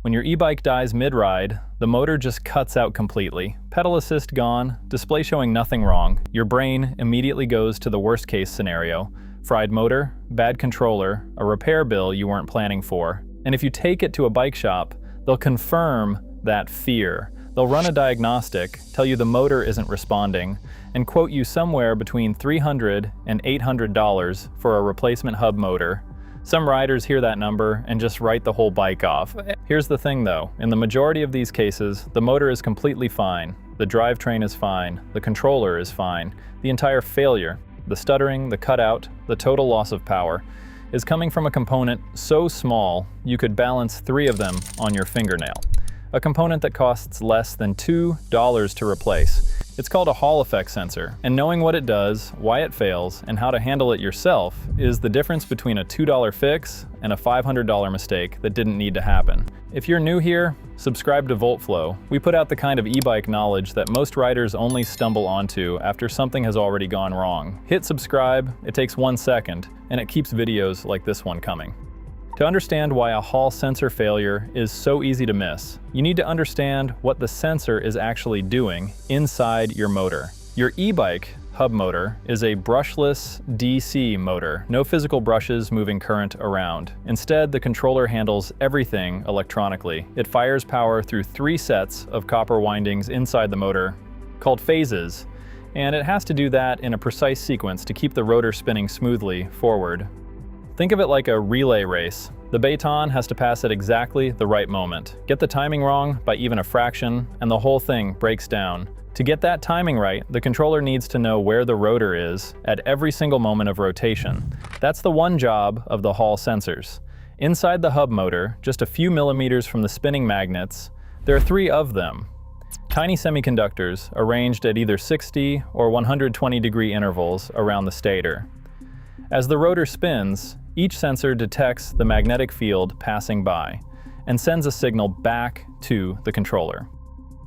When your e-bike dies mid-ride, the motor just cuts out completely. Pedal assist gone, display showing nothing wrong. Your brain immediately goes to the worst-case scenario. Fried motor, bad controller, a repair bill you weren't planning for. And if you take it to a bike shop, they'll confirm that fear. They'll run a diagnostic, tell you the motor isn't responding, and quote you somewhere between $300 and $800 for a replacement hub motor. Some riders hear that number and just write the whole bike off. Here's the thing though, in the majority of these cases, the motor is completely fine, the drivetrain is fine, the controller is fine, the entire failure, the stuttering, the cutout, the total loss of power, is coming from a component so small you could balance 3 of them on your fingernail. A component that costs less than $2 to replace. It's called a Hall effect sensor, and knowing what it does, why it fails, and how to handle it yourself is the difference between a $2 fix and a $500 mistake that didn't need to happen. If you're new here, subscribe to VoltFlow. We put out the kind of e-bike knowledge that most riders only stumble onto after something has already gone wrong. Hit subscribe, it takes 1 second, and it keeps videos like this one coming. To understand why a Hall sensor failure is so easy to miss, you need to understand what the sensor is actually doing inside your motor. Your e-bike hub motor is a brushless DC motor, no physical brushes moving current around. Instead, the controller handles everything electronically. It fires power through 3 sets of copper windings inside the motor, called phases, and it has to do that in a precise sequence to keep the rotor spinning smoothly forward. Think of it like a relay race. The baton has to pass at exactly the right moment. Get the timing wrong by even a fraction, and the whole thing breaks down. To get that timing right, the controller needs to know where the rotor is at every single moment of rotation. That's the one job of the Hall sensors. Inside the hub motor, just a few millimeters from the spinning magnets, there are 3 of them. Tiny semiconductors arranged at either 60 or 120 degree intervals around the stator. As the rotor spins, each sensor detects the magnetic field passing by and sends a signal back to the controller.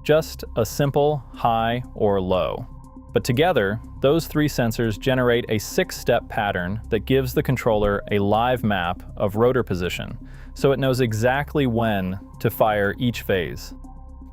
Just a simple high or low. But together, those 3 sensors generate a 6-step pattern that gives the controller a live map of rotor position, so it knows exactly when to fire each phase.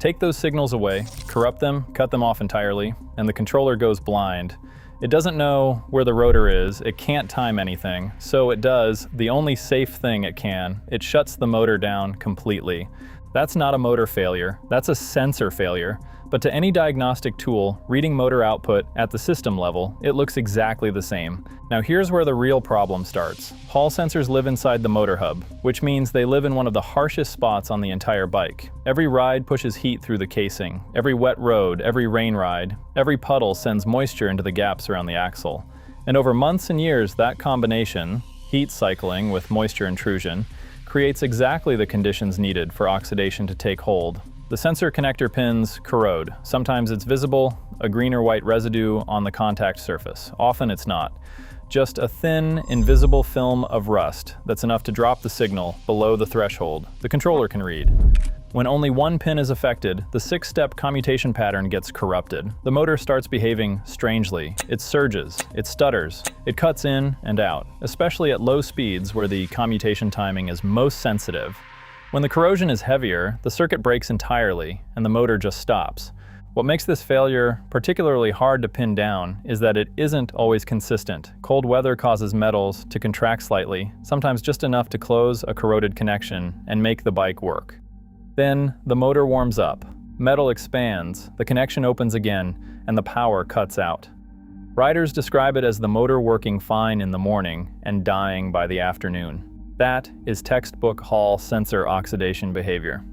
Take those signals away, corrupt them, cut them off entirely, and the controller goes blind. It doesn't know where the rotor is, it can't time anything, so it does the only safe thing it can. It shuts the motor down completely. That's not a motor failure, that's a sensor failure. But to any diagnostic tool, reading motor output at the system level, it looks exactly the same. Now here's where the real problem starts. Hall sensors live inside the motor hub, which means they live in one of the harshest spots on the entire bike. Every ride pushes heat through the casing. Every wet road, every rain ride, every puddle sends moisture into the gaps around the axle. And over months and years, that combination, heat cycling with moisture intrusion, creates exactly the conditions needed for oxidation to take hold. The sensor connector pins corrode. Sometimes it's visible, a green or white residue on the contact surface. Often it's not. Just a thin, invisible film of rust that's enough to drop the signal below the threshold the controller can read. When only one pin is affected, the 6-step commutation pattern gets corrupted. The motor starts behaving strangely. It surges, it stutters, it cuts in and out, especially at low speeds where the commutation timing is most sensitive. When the corrosion is heavier, the circuit breaks entirely and the motor just stops. What makes this failure particularly hard to pin down is that it isn't always consistent. Cold weather causes metals to contract slightly, sometimes just enough to close a corroded connection and make the bike work. Then the motor warms up, metal expands, the connection opens again, and the power cuts out. Riders describe it as the motor working fine in the morning and dying by the afternoon. That is textbook Hall sensor oxidation behavior.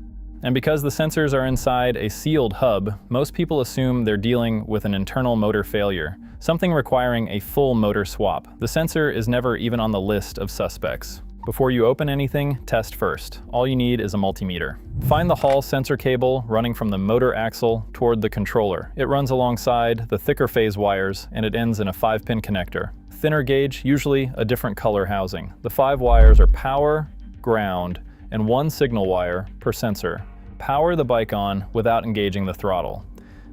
And because the sensors are inside a sealed hub, most people assume they're dealing with an internal motor failure, something requiring a full motor swap. The sensor is never even on the list of suspects. Before you open anything, test first. All you need is a multimeter. Find the Hall sensor cable running from the motor axle toward the controller. It runs alongside the thicker phase wires and it ends in a 5-pin connector. Thinner gauge, usually a different color housing. The 5 wires are power, ground, and 1 signal wire per sensor. Power the bike on without engaging the throttle.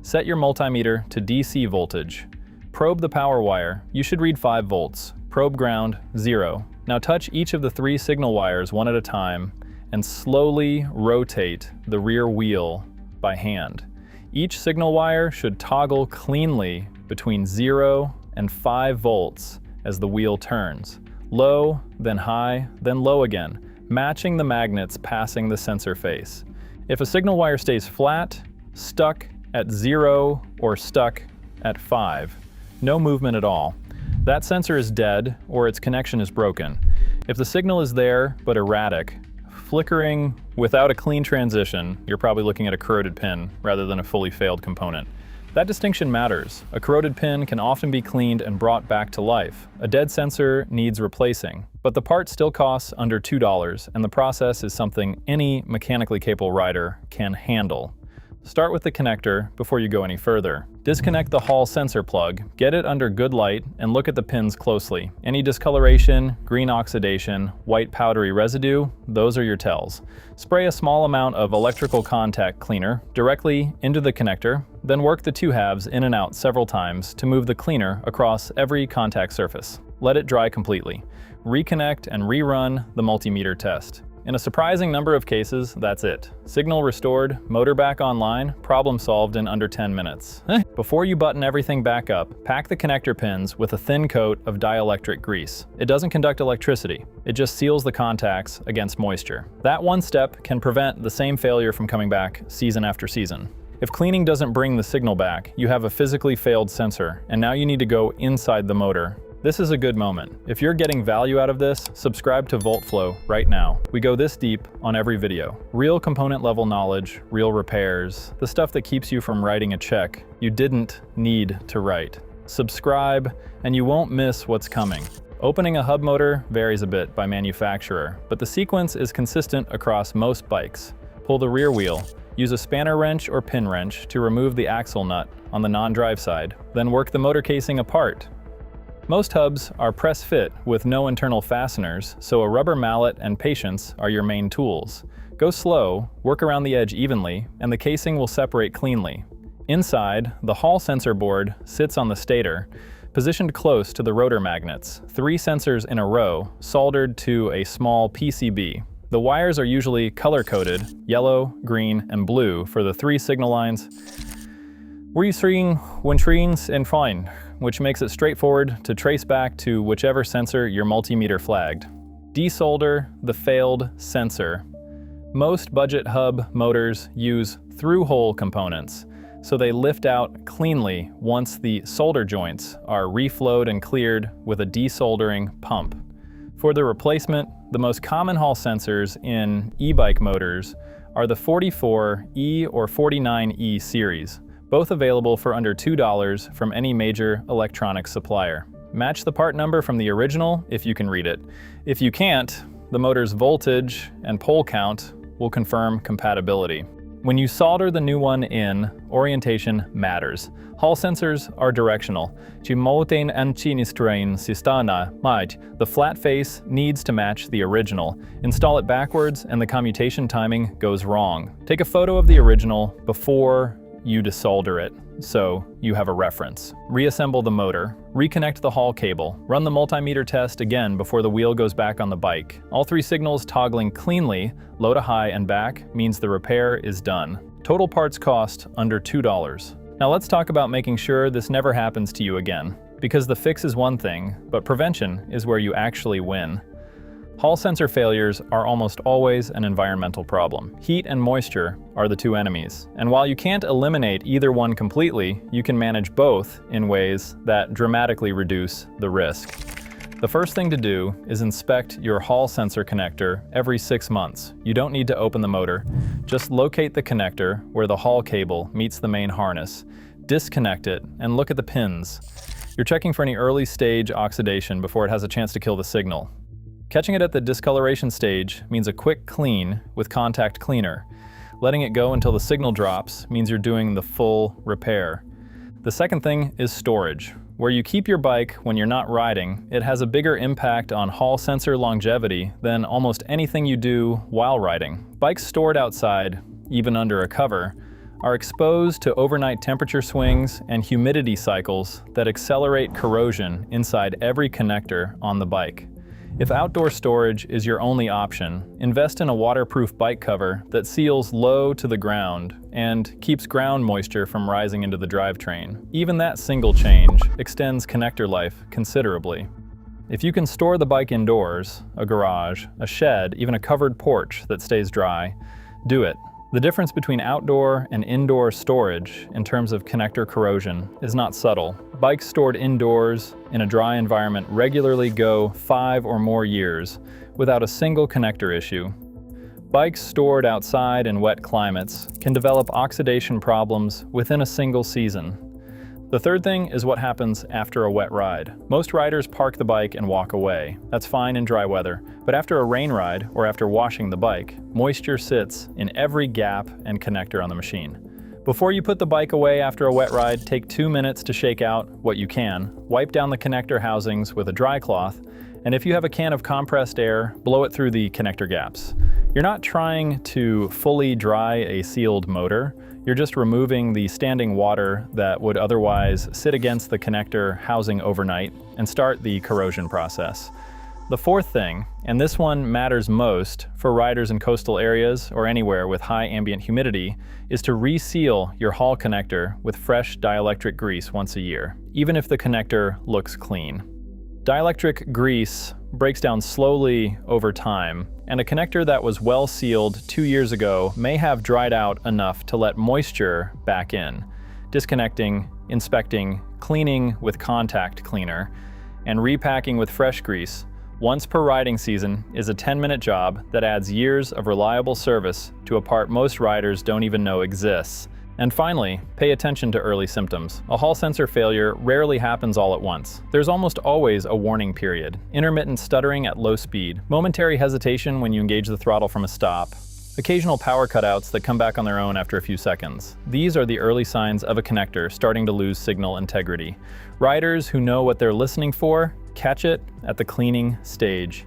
Set your multimeter to DC voltage. Probe the power wire. You should read 5 volts. Probe ground, 0. Now touch each of the 3 signal wires one at a time and slowly rotate the rear wheel by hand. Each signal wire should toggle cleanly between 0 and 5 volts as the wheel turns. Low, then high, then low again, matching the magnets passing the sensor face. If a signal wire stays flat, stuck at 0, or stuck at 5, no movement at all, that sensor is dead or its connection is broken. If the signal is there but erratic, flickering without a clean transition, you're probably looking at a corroded pin rather than a fully failed component. That distinction matters. A corroded pin can often be cleaned and brought back to life. A dead sensor needs replacing, but the part still costs under $2, and the process is something any mechanically capable rider can handle. Start with the connector before you go any further. Disconnect the Hall sensor plug, get it under good light, and look at the pins closely. Any discoloration, green oxidation, white powdery residue, those are your tells. Spray a small amount of electrical contact cleaner directly into the connector, then work the two halves in and out several times to move the cleaner across every contact surface. Let it dry completely. Reconnect and rerun the multimeter test. In a surprising number of cases, that's it. Signal restored, motor back online, problem solved in under 10 minutes. Before you button everything back up, pack the connector pins with a thin coat of dielectric grease. It doesn't conduct electricity, it just seals the contacts against moisture. That one step can prevent the same failure from coming back season after season. If cleaning doesn't bring the signal back, you have a physically failed sensor, and now you need to go inside the motor. This is a good moment. If you're getting value out of this, subscribe to VoltFlow right now. We go this deep on every video. Real component level knowledge, real repairs, the stuff that keeps you from writing a check you didn't need to write. Subscribe and you won't miss what's coming. Opening a hub motor varies a bit by manufacturer, but the sequence is consistent across most bikes. Pull the rear wheel. Use a spanner wrench or pin wrench to remove the axle nut on the non-drive side. Then work the motor casing apart. Most hubs are press fit with no internal fasteners, so a rubber mallet and patience are your main tools. Go slow, work around the edge evenly, and the casing will separate cleanly. Inside, the Hall sensor board sits on the stator, positioned close to the rotor magnets, 3 sensors in a row, soldered to a small PCB. The wires are usually color-coded, yellow, green, and blue for the 3 signal lines. Resealing, wintrines, and fine, which makes it straightforward to trace back to whichever sensor your multimeter flagged. Desolder the failed sensor. Most budget hub motors use through-hole components, so they lift out cleanly once the solder joints are reflowed and cleared with a desoldering pump. For the replacement, the most common Hall sensors in e-bike motors are the 44E or 49E series, both available for under $2 from any major electronics supplier. Match the part number from the original if you can read it. If you can't, the motor's voltage and pole count will confirm compatibility. When you solder the new one in, orientation matters. Hall sensors are directional. The flat face needs to match the original. Install it backwards and the commutation timing goes wrong. Take a photo of the original before you desolder it, so you have a reference. Reassemble the motor, reconnect the Hall cable, run the multimeter test again before the wheel goes back on the bike. All 3 signals toggling cleanly, low to high and back, means the repair is done. Total parts cost under $2. Now let's talk about making sure this never happens to you again, because the fix is one thing, but prevention is where you actually win. Hall sensor failures are almost always an environmental problem. Heat and moisture are the 2 enemies, and while you can't eliminate either one completely, you can manage both in ways that dramatically reduce the risk. The first thing to do is inspect your Hall sensor connector every 6 months. You don't need to open the motor. Just locate the connector where the Hall cable meets the main harness, disconnect it, and look at the pins. You're checking for any early stage oxidation before it has a chance to kill the signal. Catching it at the discoloration stage means a quick clean with contact cleaner. Letting it go until the signal drops means you're doing the full repair. The second thing is storage. Where you keep your bike when you're not riding, it has a bigger impact on Hall sensor longevity than almost anything you do while riding. Bikes stored outside, even under a cover, are exposed to overnight temperature swings and humidity cycles that accelerate corrosion inside every connector on the bike. If outdoor storage is your only option, invest in a waterproof bike cover that seals low to the ground and keeps ground moisture from rising into the drivetrain. Even that single change extends connector life considerably. If you can store the bike indoors, a garage, a shed, even a covered porch that stays dry, do it. The difference between outdoor and indoor storage in terms of connector corrosion is not subtle. Bikes stored indoors in a dry environment regularly go 5 or more years without a single connector issue. Bikes stored outside in wet climates can develop oxidation problems within a single season. The third thing is what happens after a wet ride. Most riders park the bike and walk away. That's fine in dry weather. But after a rain ride, or after washing the bike, moisture sits in every gap and connector on the machine. Before you put the bike away after a wet ride, take 2 minutes to shake out what you can. Wipe down the connector housings with a dry cloth, and if you have a can of compressed air, blow it through the connector gaps. You're not trying to fully dry a sealed motor. You're just removing the standing water that would otherwise sit against the connector housing overnight and start the corrosion process. The fourth thing, and this one matters most for riders in coastal areas or anywhere with high ambient humidity, is to reseal your hall connector with fresh dielectric grease once a year, even if the connector looks clean. Dielectric grease breaks down slowly over time, and a connector that was well sealed 2 years ago may have dried out enough to let moisture back in. Disconnecting, inspecting, cleaning with contact cleaner, and repacking with fresh grease once per riding season is a 10-minute job that adds years of reliable service to a part most riders don't even know exists. And finally, pay attention to early symptoms. A hall sensor failure rarely happens all at once. There's almost always a warning period. Intermittent stuttering at low speed, momentary hesitation when you engage the throttle from a stop, occasional power cutouts that come back on their own after a few seconds. These are the early signs of a connector starting to lose signal integrity. Riders who know what they're listening for catch it at the cleaning stage.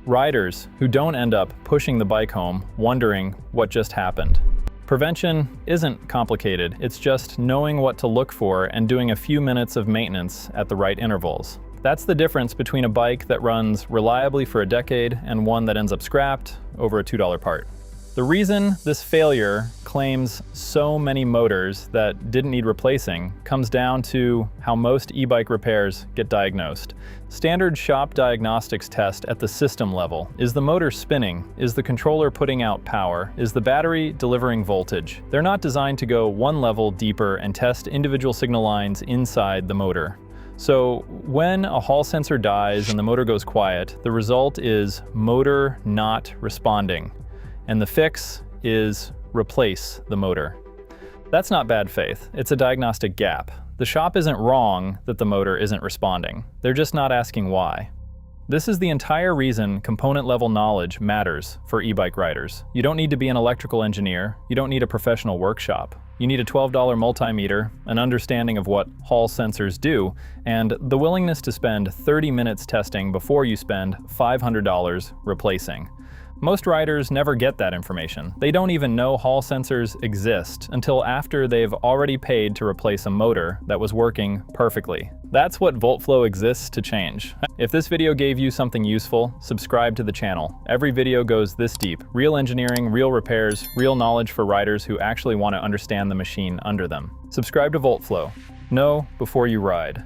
Riders who don't end up pushing the bike home wondering what just happened. Prevention isn't complicated, it's just knowing what to look for and doing a few minutes of maintenance at the right intervals. That's the difference between a bike that runs reliably for a decade and one that ends up scrapped over a $2 part. The reason this failure claims so many motors that didn't need replacing comes down to how most e-bike repairs get diagnosed. Standard shop diagnostics test at the system level. Is the motor spinning? Is the controller putting out power? Is the battery delivering voltage? They're not designed to go one level deeper and test individual signal lines inside the motor. So when a hall sensor dies and the motor goes quiet, the result is motor not responding. And the fix is replace the motor. That's not bad faith, it's a diagnostic gap. The shop isn't wrong that the motor isn't responding. They're just not asking why. This is the entire reason component-level knowledge matters for e-bike riders. You don't need to be an electrical engineer. You don't need a professional workshop. You need a $12 multimeter, an understanding of what hall sensors do, and the willingness to spend 30 minutes testing before you spend $500 replacing. Most riders never get that information. They don't even know hall sensors exist until after they've already paid to replace a motor that was working perfectly. That's what VoltFlow exists to change. If this video gave you something useful, subscribe to the channel. Every video goes this deep. Real engineering, real repairs, real knowledge for riders who actually want to understand the machine under them. Subscribe to VoltFlow. Know before you ride.